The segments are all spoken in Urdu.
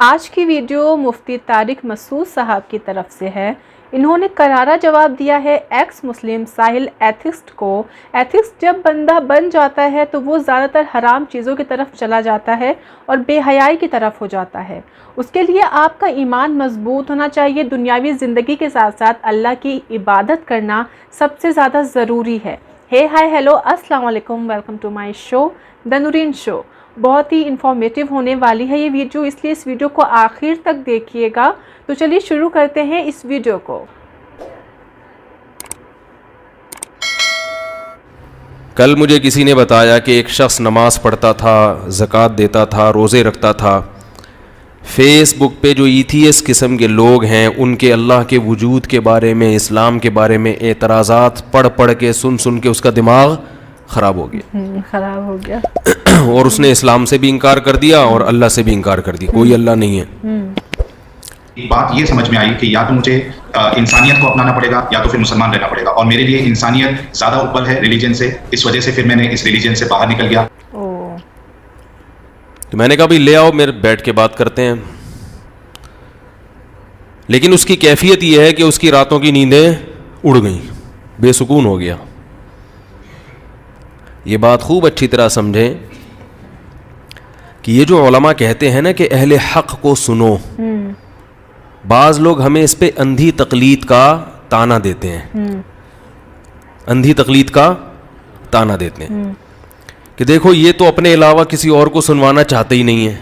آج کی ویڈیو مفتی طارق مسعود صاحب کی طرف سے ہے۔ انہوں نے کرارا جواب دیا ہے ایکس مسلم ساحل ایتھسٹ کو۔ ایتھسٹ جب بندہ بن جاتا ہے تو وہ زیادہ تر حرام چیزوں کی طرف چلا جاتا ہے اور بے حیائی کی طرف ہو جاتا ہے۔ اس کے لیے آپ کا ایمان مضبوط ہونا چاہیے۔ دنیاوی زندگی کے ساتھ ساتھ اللہ کی عبادت کرنا سب سے زیادہ ضروری ہے۔ ہیلو السلام علیکم، ویلکم ٹو مائی شو دا نورین شو۔ بہت ہی انفارمیٹیو ہونے والی ہے یہ ویڈیو، اس لیے اس ویڈیو کو آخر تک دیکھیے گا۔ تو چلیے شروع کرتے ہیں اس ویڈیو کو۔ کل مجھے کسی نے بتایا کہ ایک شخص نماز پڑھتا تھا، زکوٰۃ دیتا تھا، روزے رکھتا تھا۔ فیس بک پہ جو ایتھیس قسم کے لوگ ہیں ان کے اللہ کے وجود کے بارے میں، اسلام کے بارے میں اعتراضات پڑھ کے سن کے اس کا دماغ خراب ہو گیا اور اس نے اسلام سے بھی انکار کر دیا اور اللہ سے بھی انکار کر دیا، کوئی اللہ نہیں ہے۔ ایک بات یہ سمجھ میں آئی کہ یا تو مجھے انسانیت کو اپنانا پڑے گا یا تو پھر مسلمان رہنا پڑے گا، اور میرے لیے انسانیت زیادہ اوپر ہے ریلیجن سے، اس وجہ سے پھر میں نے اس ریلیجن سے باہر نکل گیا۔ تو میں نے کہا بھائی لے آؤ، میرے بیٹھ کے بات کرتے ہیں۔ لیکن اس کی کیفیت یہ ہے کہ اس کی راتوں کی نیندیں اڑ گئیں، بے سکون ہو گیا۔ یہ بات خوب اچھی طرح سمجھیں کہ یہ جو علماء کہتے ہیں نا کہ اہل حق کو سنو، بعض لوگ ہمیں اس پہ اندھی تقلید کا تانا دیتے ہیں، اندھی تقلید کا تانا دیتے ہیں کہ دیکھو یہ تو اپنے علاوہ کسی اور کو سنوانا چاہتے ہی نہیں ہے۔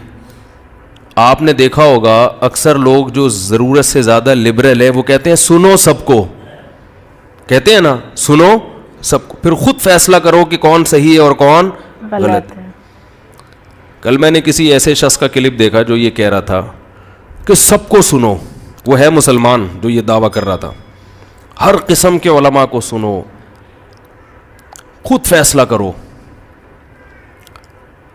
آپ نے دیکھا ہوگا اکثر لوگ جو ضرورت سے زیادہ لبرل ہے وہ کہتے ہیں سنو سب کو، کہتے ہیں نا سنو سب کو، پھر خود فیصلہ کرو کہ کون صحیح ہے اور کون غلط ہے۔ کل میں نے کسی ایسے شخص کا کلپ دیکھا جو یہ کہہ رہا تھا کہ سب کو سنو، وہ ہے مسلمان جو یہ دعویٰ کر رہا تھا، ہر قسم کے علماء کو سنو، خود فیصلہ کرو۔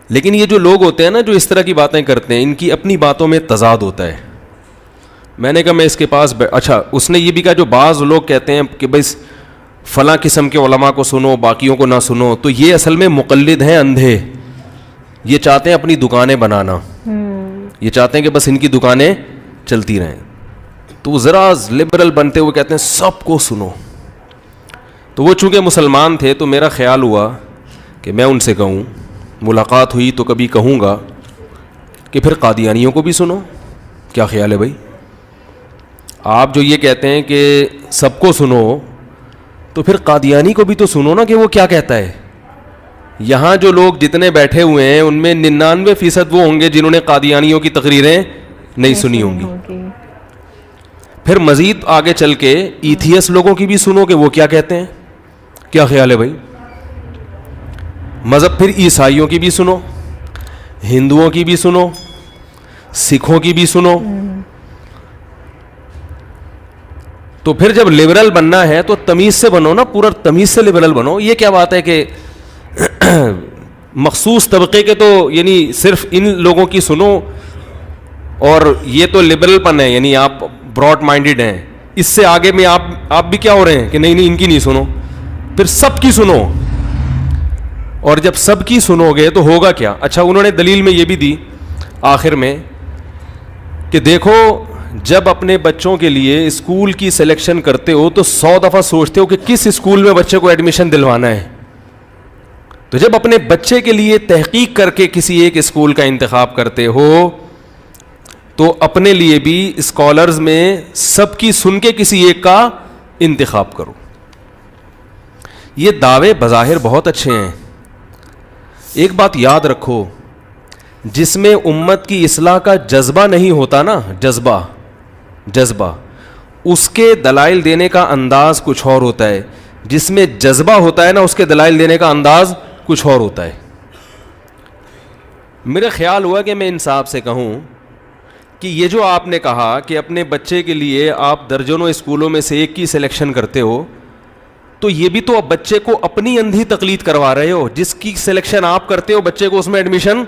لیکن یہ جو لوگ ہوتے ہیں نا جو اس طرح کی باتیں کرتے ہیں، ان کی اپنی باتوں میں تضاد ہوتا ہے۔ میں نے کہا میں اس کے پاس اچھا اس نے یہ بھی کہا جو بعض لوگ کہتے ہیں کہ بھائی فلاں قسم کے علماء کو سنو باقیوں کو نہ سنو، تو یہ اصل میں مقلد ہیں، اندھے، یہ چاہتے ہیں اپنی دکانیں بنانا، یہ چاہتے ہیں کہ بس ان کی دکانیں چلتی رہیں۔ تو وہ ذرا لبرل بنتے ہوئے کہتے ہیں سب کو سنو۔ تو وہ چونکہ مسلمان تھے تو میرا خیال ہوا کہ میں ان سے کہوں، ملاقات ہوئی تو کبھی کہوں گا کہ پھر قادیانیوں کو بھی سنو۔ کیا خیال ہے بھائی؟ آپ جو یہ کہتے ہیں کہ سب کو سنو تو پھر قادیانی کو بھی تو سنو نا کہ وہ کیا کہتا ہے۔ یہاں جو لوگ جتنے بیٹھے ہوئے ہیں ان میں 99% وہ ہوں گے جنہوں نے قادیانیوں کی تقریریں نہیں سنی ہوں گی۔ پھر مزید آگے چل کے ایتھیس لوگوں کی بھی سنو کہ وہ کیا کہتے ہیں۔ کیا خیال ہے بھائی؟ مذہب پھر عیسائیوں کی بھی سنو، ہندوؤں کی بھی سنو، سکھوں کی بھی سنو۔ تو پھر جب لبرل بننا ہے تو تمیز سے بنو نا، پورا تمیز سے لبرل بنو۔ یہ کیا بات ہے کہ مخصوص طبقے کے تو یعنی صرف ان لوگوں کی سنو اور یہ تو لبرل پن ہے، یعنی آپ براڈ مائنڈڈ ہیں، اس سے آگے میں آپ بھی کیا ہو رہے ہیں کہ نہیں ان کی نہیں سنو، پھر سب کی سنو۔ اور جب سب کی سنو گے تو ہوگا کیا؟ اچھا انہوں نے دلیل میں یہ بھی دی آخر میں کہ دیکھو جب اپنے بچوں کے لیے اسکول کی سلیکشن کرتے ہو تو 100 دفعہ سوچتے ہو کہ کس اسکول میں بچے کو ایڈمیشن دلوانا ہے۔ تو جب اپنے بچے کے لیے تحقیق کر کے کسی ایک اسکول کا انتخاب کرتے ہو تو اپنے لیے بھی اسکالرز میں سب کی سن کے کسی ایک کا انتخاب کرو۔ یہ دعوے بظاہر بہت اچھے ہیں، ایک بات یاد رکھو، جس میں امت کی اصلاح کا جذبہ نہیں ہوتا نا، جذبہ اس کے دلائل دینے کا انداز کچھ اور ہوتا ہے، جس میں جذبہ ہوتا ہے نا اس کے دلائل دینے کا انداز کچھ اور ہوتا ہے۔ میرا خیال ہوا کہ میں انصاف سے کہوں کہ یہ جو آپ نے کہا کہ اپنے بچے کے لیے آپ درجنوں اسکولوں میں سے ایک کی سلیکشن کرتے ہو، تو یہ بھی تو اب بچے کو اپنی اندھی تقلید کروا رہے ہو۔ جس کی سلیکشن آپ کرتے ہو بچے کو اس میں ایڈمیشن،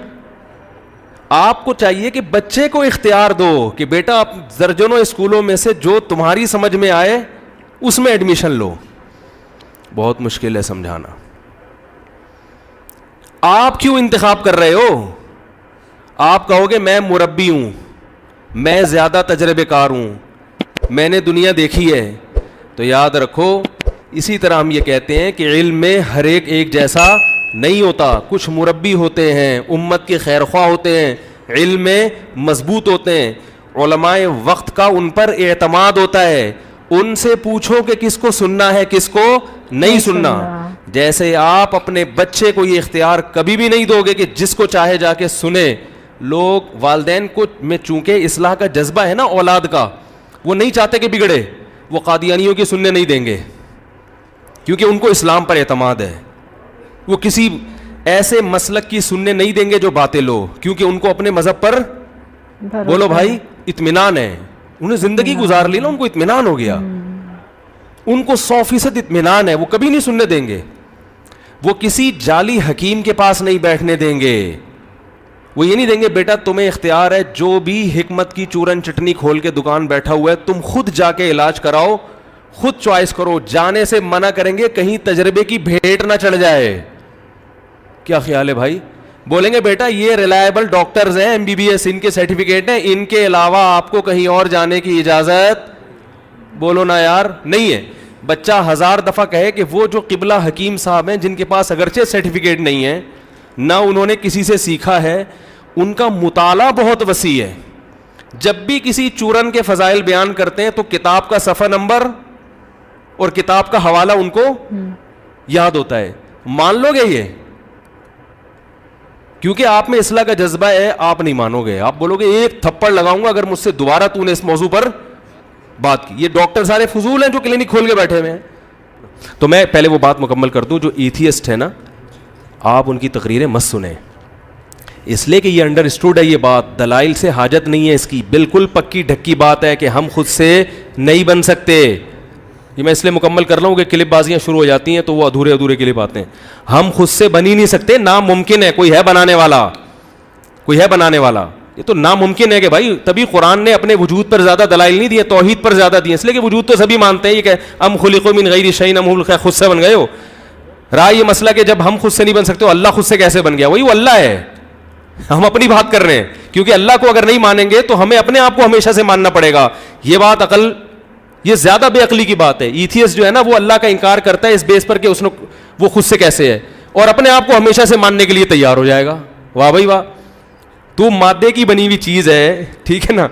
آپ کو چاہیے کہ بچے کو اختیار دو کہ بیٹا آپ درجنوں اسکولوں میں سے جو تمہاری سمجھ میں آئے اس میں ایڈمیشن لو۔ بہت مشکل ہے سمجھانا۔ آپ کیوں انتخاب کر رہے ہو؟ آپ کہو گے میں مربی ہوں، میں زیادہ تجربے کار ہوں, میں نے دنیا دیکھی ہے. تو یاد رکھو, اسی طرح ہم یہ کہتے ہیں کہ علم میں ہر ایک جیسا نہیں ہوتا. کچھ مربی ہوتے ہیں, امت کے خیر خواہ ہوتے ہیں, علم میں مضبوط ہوتے ہیں, علماء وقت کا ان پر اعتماد ہوتا ہے. ان سے پوچھو کہ کس کو سننا ہے کس کو نہیں سننا. جیسے آپ اپنے بچے کو یہ اختیار کبھی بھی نہیں دو گے کہ جس کو چاہے جا کے سنے. لوگ والدین کو میں چونکہ اصلاح کا جذبہ ہے نا اولاد کا, وہ نہیں چاہتے کہ بگڑے, وہ قادیانیوں کی سننے نہیں دیں گے کیونکہ ان کو اسلام پر اعتماد ہے. وہ کسی ایسے مسلک کی سننے نہیں دیں گے جو باطل ہو, کیونکہ ان کو اپنے مذہب پر بولو بھائی اطمینان ہے. انہیں زندگی گزار لی نا, ان کو اطمینان ہو گیا, ان کو 100% اطمینان ہے, وہ کبھی نہیں سننے دیں گے. وہ کسی جعلی حکیم کے پاس نہیں بیٹھنے دیں گے. وہ یہ نہیں دیں گے بیٹا تمہیں اختیار ہے, جو بھی حکمت کی چورن چٹنی کھول کے دکان بیٹھا ہوا ہے تم خود جا کے علاج کراؤ, خود چوائس کرو. جانے سے منع کریں گے کہیں تجربے کی بھیٹ نہ چڑھ جائے. کیا خیال ہے بھائی؟ بولیں گے بیٹا یہ ریلائبل ڈاکٹرز ہیں, MBBS ان کے سرٹیفکیٹ ہیں, ان کے علاوہ آپ کو کہیں اور جانے کی اجازت بولو نا یار نہیں ہے. بچہ 1000 دفعہ کہے کہ وہ جو قبلہ حکیم صاحب ہیں جن کے پاس اگرچہ سرٹیفکیٹ نہیں ہے, نہ انہوں نے کسی سے سیکھا ہے, ان کا مطالعہ بہت وسیع ہے. جب بھی کسی چورن کے فضائل بیان کرتے ہیں تو کتاب کا صفحہ نمبر اور کتاب کا حوالہ ان کو یاد ہوتا ہے. مان لو گے یہ؟ کیونکہ آپ میں اصلاح کا جذبہ ہے, آپ نہیں مانو گے. آپ بولو گے ایک تھپڑ لگاؤں گا اگر مجھ سے دوبارہ تو نے اس موضوع پر بات کی. یہ ڈاکٹر سارے فضول ہیں جو کلینک کھول کے بیٹھے ہوئے ہیں. تو میں پہلے وہ بات مکمل کر دوں, جو ایتھیسٹ ہے نا آپ ان کی تقریریں مت سنیں, اس لیے کہ یہ انڈرسٹوڈ ہے یہ بات, دلائل سے حاجت نہیں ہے اس کی. بالکل پکی ڈھکی بات ہے کہ ہم خود سے نہیں بن سکتے. یہ میں اس لیے مکمل کر رہا ہوں کہ کلپ بازیاں شروع ہو جاتی ہیں تو وہ ادھورے کلپ آتے ہیں. ہم خود سے بن ہی نہیں سکتے, ناممکن ہے. کوئی ہے بنانے والا, کوئی ہے بنانے والا, یہ تو ناممکن ہے کہ بھائی. تبھی قرآن نے اپنے وجود پر زیادہ دلائل نہیں دیے, توحید پر زیادہ دیے, اس لیے کہ وجود تو سبھی مانتے ہیں. یہ کہ ام خلقوا من غیر شیء ام هم الخالقون, خود سے بن گئے ہو. رہا یہ مسئلہ کہ جب ہم خود سے نہیں بن سکتے تو اللہ خود سے کیسے بن گیا؟ وہی وہ اللہ ہے. ہم اپنی بات کر رہے ہیں, کیونکہ اللہ کو اگر نہیں مانیں گے تو ہمیں اپنے آپ کو ہمیشہ سے ماننا پڑے گا. یہ بات عقل, یہ زیادہ بے عقلی کی بات ہے. ایتھیسٹ جو ہے نا وہ اللہ کا انکار کرتا ہے اس بیس پر کہ اس نے وہ خود سے کیسے ہے, اور اپنے آپ کو ہمیشہ سے ماننے کے لیے تیار ہو جائے گا. واہ بھائی واہ, تو مادے کی بنی ہوئی چیز ہے, ٹھیک ہے نا.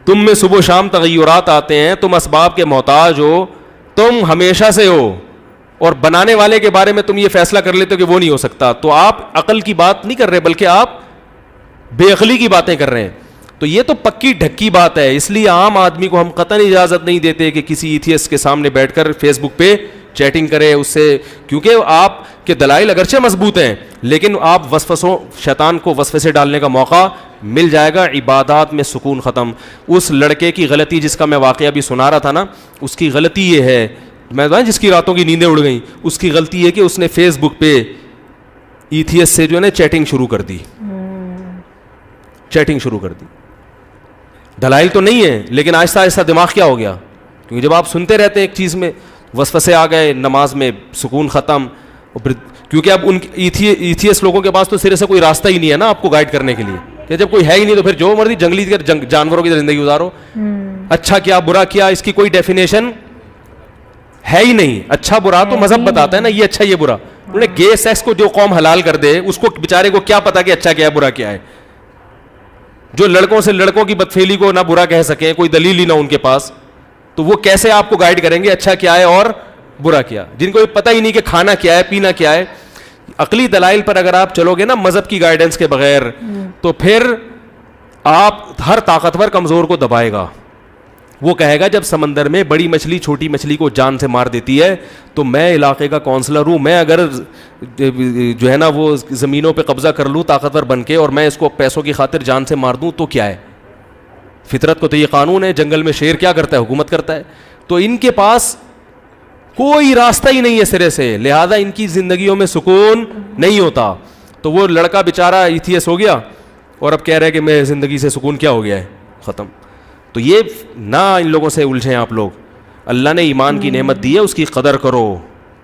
تم میں صبح و شام تغیرات آتے ہیں, تم اسباب کے محتاج ہو, تم ہمیشہ سے ہو, اور بنانے والے کے بارے میں تم یہ فیصلہ کر لیتے ہو کہ وہ نہیں ہو سکتا. تو آپ عقل کی بات نہیں کر رہے بلکہ آپ بے عقلی کی باتیں کر رہے ہیں. تو یہ تو پکی ڈھکی بات ہے. اس لیے عام آدمی کو ہم قطعاً اجازت نہیں دیتے کہ کسی ایتھیسٹ کے سامنے بیٹھ کر فیس بک پہ چیٹنگ کرے اس سے, کیونکہ آپ کے دلائل اگرچہ مضبوط ہیں لیکن آپ وسوسوں, شیطان کو وسوسے ڈالنے کا موقع مل جائے گا. عبادات میں سکون ختم. اس لڑکے کی غلطی جس کا میں واقعہ بھی سنا رہا تھا نا, اس کی غلطی یہ ہے, میں جس کی راتوں کی نیندیں اڑ گئیں, اس کی غلطی یہ کہ اس نے فیس بک پہ ایتھیسٹ سے جو ہے نا چیٹنگ شروع کر دی. چیٹنگ شروع کر دی. دلائل تو نہیں ہے لیکن آہستہ آہستہ دماغ کیا ہو گیا, کیونکہ جب آپ سنتے رہتے ہیں ایک چیز میں وسوسے آ گئے, نماز میں سکون ختم. کیونکہ اب ان ایتھیسٹ لوگوں کے پاس تو سرے سے کوئی راستہ ہی نہیں ہے نا آپ کو گائیڈ کرنے کے لیے, کہ جب کوئی ہے ہی نہیں تو پھر جو مرضی جنگلی جانوروں کی زندگی گزارو. اچھا کیا برا کیا اس کی کوئی ڈیفینیشن ہے ہی نہیں. اچھا برا تو مذہب بتاتا ہے نا, یہ اچھا یہ برا. انہوں نے گے سیکس کو جو قوم حلال کر دے اس کو بیچارے کو کیا پتا کہ اچھا کیا ہے برا کیا ہے. جو لڑکوں سے لڑکوں کی بدفعلی کو نہ برا کہہ سکیں, کوئی دلیل ہی نہ ان کے پاس, تو وہ کیسے آپ کو گائیڈ کریں گے اچھا کیا ہے اور برا کیا, جن کو یہ پتہ ہی نہیں کہ کھانا کیا ہے پینا کیا ہے. عقلی دلائل پر اگر آپ چلو گے نا مذہب کی گائیڈنس کے بغیر, تو پھر آپ ہر طاقتور کمزور کو دبائے گا. وہ کہے گا جب سمندر میں بڑی مچھلی چھوٹی مچھلی کو جان سے مار دیتی ہے تو میں علاقے کا کونسلر ہوں, میں اگر جو ہے نا وہ زمینوں پہ قبضہ کر لوں طاقتور بن کے اور میں اس کو پیسوں کی خاطر جان سے مار دوں تو کیا ہے؟ فطرت کو تو یہ قانون ہے. جنگل میں شیر کیا کرتا ہے؟ حکومت کرتا ہے. تو ان کے پاس کوئی راستہ ہی نہیں ہے سرے سے, لہذا ان کی زندگیوں میں سکون نہیں ہوتا. تو وہ لڑکا بیچارہ ایتھیسٹ ہو گیا اور اب کہہ رہے کہ میں زندگی سے سکون کیا ہو گیا ہے, ختم. تو یہ نہ ان لوگوں سے الجھیں آپ لوگ. اللہ نے ایمان کی نعمت دی ہے, اس کی قدر کرو.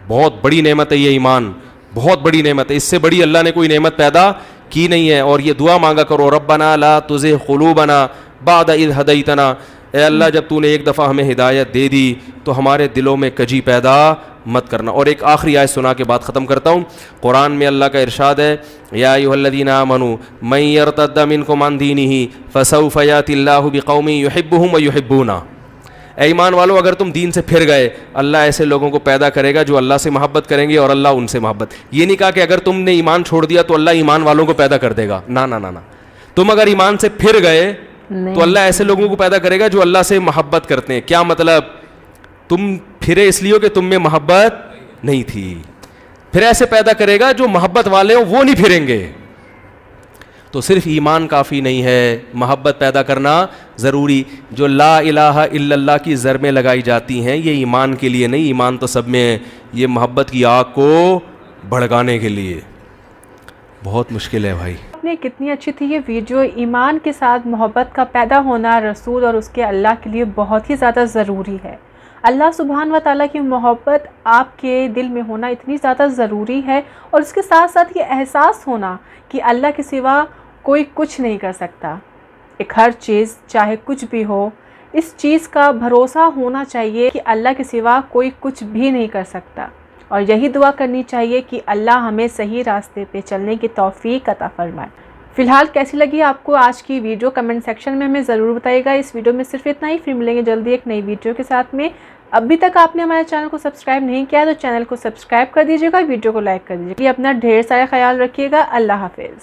بہت بڑی نعمت ہے یہ ایمان, بہت بڑی نعمت ہے. اس سے بڑی اللہ نے کوئی نعمت پیدا کی نہیں ہے. اور یہ دعا مانگا کرو, ربنا لا تزغ قلوبنا بعد اذ ہدیتنا، اے اللہ جب تو نے ایک دفعہ ہمیں ہدایت دے دی تو ہمارے دلوں میں کجی پیدا مت کرنا. اور ایک آخری آیت سنا کے بعد ختم کرتا ہوں. قرآن میں اللہ کا ارشاد ہے یا ایھا الذین آمنوا من یرتد منکم عن دینہ فسوف یأتی اللہ بقوم یحبهم ویحبونہ. اے ایمان والو اگر تم دین سے پھر گئے اللہ ایسے لوگوں کو پیدا کرے گا جو اللہ سے محبت کریں گے اور اللہ ان سے محبت. یہ نہیں کہا کہ اگر تم نے ایمان چھوڑ دیا تو اللہ ایمان والوں کو پیدا کر دے گا. نہ نہ نہ، تم اگر ایمان سے پھر گئے تو اللہ ایسے لوگوں کو پیدا کرے گا جو اللہ سے محبت کرتے ہیں. کیا مطلب؟ تم پھرے اس لیے کہ تم میں محبت نہیں تھی، پھر ایسے پیدا کرے گا جو محبت والے ہوں وہ نہیں پھریں گے. تو صرف ایمان کافی نہیں ہے، محبت پیدا کرنا ضروری. جو لا الہ الا اللہ کی زر میں لگائی جاتی ہیں یہ ایمان کے لیے نہیں، ایمان تو سب میں ہے، یہ محبت کی آگ کو بھڑکانے کے لیے. بہت مشکل ہے بھائی. نے کتنی اچھی تھی یہ ویڈیو. ایمان کے ساتھ محبت کا پیدا ہونا رسول اور اس کے اللہ کے لیے بہت ہی زیادہ ضروری ہے. اللہ سبحانہ و تعالیٰ کی محبت آپ کے دل میں ہونا اتنی زیادہ ضروری ہے، اور اس کے ساتھ ساتھ یہ احساس ہونا کہ اللہ کے سوا کوئی کچھ نہیں کر سکتا. ایک ہر چیز چاہے کچھ بھی ہو، اس چیز کا بھروسہ ہونا چاہیے کہ اللہ کے سوا کوئی کچھ بھی نہیں کر سکتا. اور یہی دعا کرنی چاہیے کہ اللہ ہمیں صحیح راستے پہ چلنے کی توفیق عطا فرمائے. فی الحال کیسی لگی آپ کو آج کی ویڈیو کمنٹ سیکشن میں ہمیں ضرور بتائیے گا. اس ویڈیو میں صرف اتنا ہی، پھر ملیں گے جلدی ایک نئی ویڈیو کے ساتھ میں. ابھی تک آپ نے ہمارے چینل کو سبسکرائب نہیں کیا تو چینل کو سبسکرائب کر دیجیے گا، ویڈیو کو لائک کر دیجیے گا. اپنا ڈھیر سارا خیال رکھیے گا. اللہ حافظ.